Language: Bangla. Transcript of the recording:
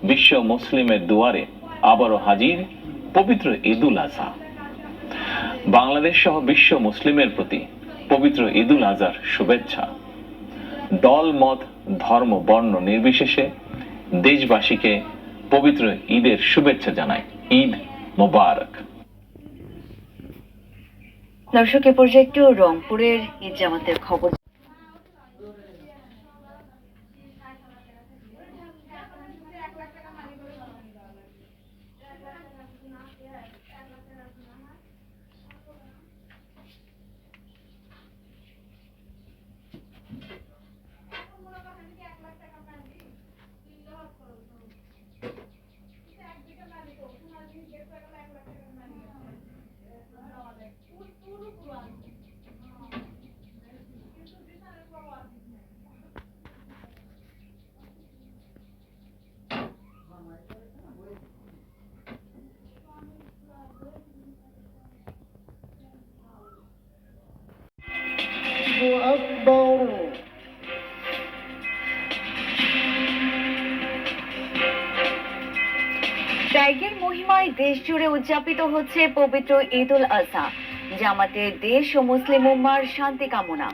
বিশ্ব মুসলিমের দুয়ারে আবারও হাজির পবিত্র ঈদুল আজহা। বাংলাদেশ সহ বিশ্ব মুসলিমের প্রতি পবিত্র ঈদুল আজহার শুভেচ্ছা। দল মত ধর্ম বর্ণ নির্বিশেষে দেশবাসীকে পবিত্র ঈদের শুভেচ্ছা জানায়। ঈদ মোবারক। দর্শক, এ পর্যায়ে একটু রংপুরের ঈদ জামাতের খবর। ত্যাগের মহিমায় দেশ জুড়ে উদযাপিত হচ্ছে পবিত্র ঈদুল আজহা। জামাতের দেশ ও মুসলিম উম্মার শান্তি কামনা।